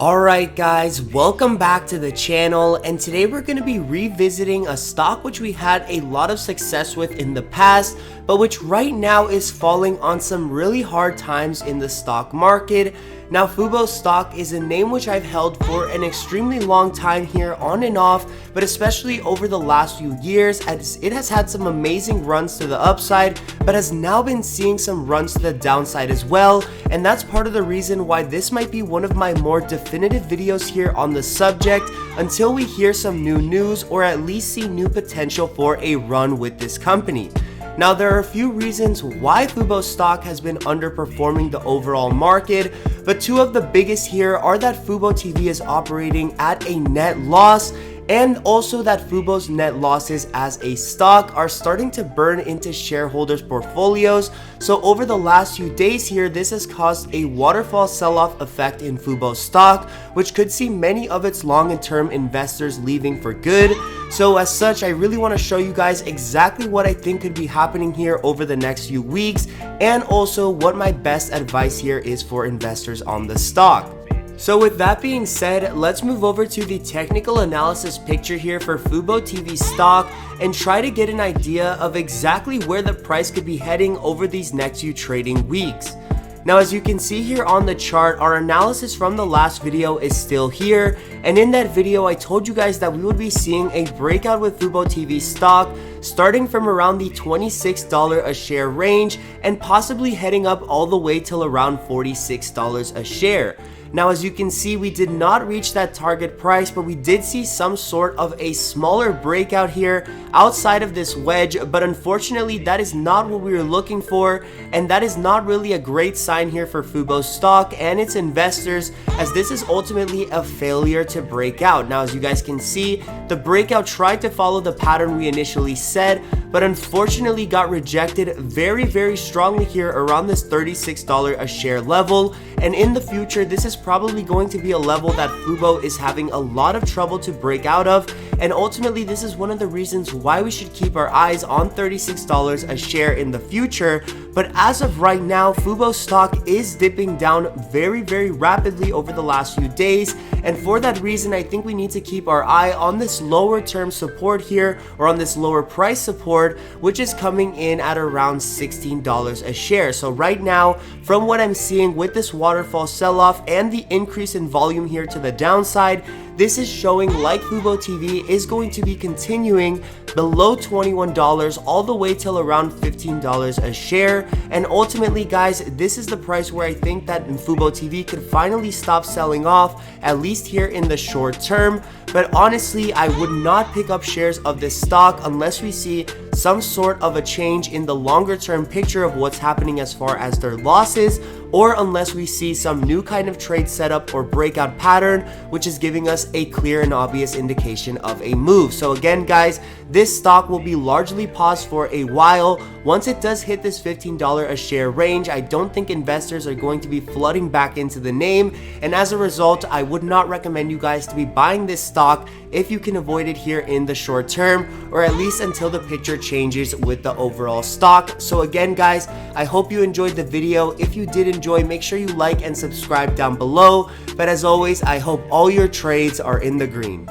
Alright guys, welcome back to the channel, and today we're going to be revisiting a stock which we had a lot of success with in the past, but which right now is falling on some really hard times in the stock market. Now FUBO stock is a name which I've held for an extremely long time here on and off, but especially over the last few years as it has had some amazing runs to the upside, but has now been seeing some runs to the downside as well, and that's part of the reason why this might be one of my more definitive videos here on the subject until we hear some new news or at least see new potential for a run with this company. Now there are a few reasons why FUBO stock has been underperforming the overall market, but two of the biggest here are that FUBOTV is operating at a net loss, and also that FUBO's net losses as a stock are starting to burn into shareholders' portfolios. So over the last few days here, this has caused a waterfall sell-off effect in FUBO stock, which could see many of its long-term investors leaving for good. So as such, I really want to show you guys exactly what I think could be happening here over the next few weeks, and also what my best advice here is for investors on the stock. So with that being said, let's move over to the technical analysis picture here for FUBOTV stock and try to get an idea of exactly where the price could be heading over these next few trading weeks. Now as you can see here on the chart, our analysis from the last video is still here, and in that video I told you guys that we would be seeing a breakout with FUBOTV stock starting from around the $26 a share range and possibly heading up all the way till around $46 a share. Now as you can see, we did not reach that target price, but we did see some sort of a smaller breakout here outside of this wedge, but unfortunately that is not what we were looking for, and that is not really a great sign here for FUBO stock and its investors, as this is ultimately a failure to break out. Now as you guys can see, the breakout tried to follow the pattern we initially said, but unfortunately got rejected very strongly here around this $36 a share level, and in the future this is probably going to be a level that FUBO is having a lot of trouble to break out of, and ultimately this is one of the reasons why we should keep our eyes on $36 a share in the future. But as of right now, FUBO stock is dipping down very rapidly over the last few days, and for that reason I think we need to keep our eye on this lower term support here, or on this lower price support, which is coming in at around $16 a share. So right now, from what I'm seeing with this waterfall sell-off and the increase in volume here to the downside, this is showing like FUBOTV is going to be continuing below $21 all the way till around $15 a share. And ultimately guys, this is the price where I think that FUBOTV could finally stop selling off, at least here in the short term. But honestly, I would not pick up shares of this stock unless we see some sort of a change in the longer term picture of what's happening as far as their losses, or unless we see some new kind of trade setup or breakout pattern which is giving us a clear and obvious indication of a move. So again guys, this stock will be largely paused for a while. Once it does hit this $15 a share range, I don't think investors are going to be flooding back into the name, and as a result I would not recommend you guys to be buying this stock if you can avoid it here in the short term, or at least until the picture changes with the overall stock. So again guys, I hope you enjoyed the video. If you did enjoy, make sure you like and subscribe down below, but as always I hope all your trades are in the green.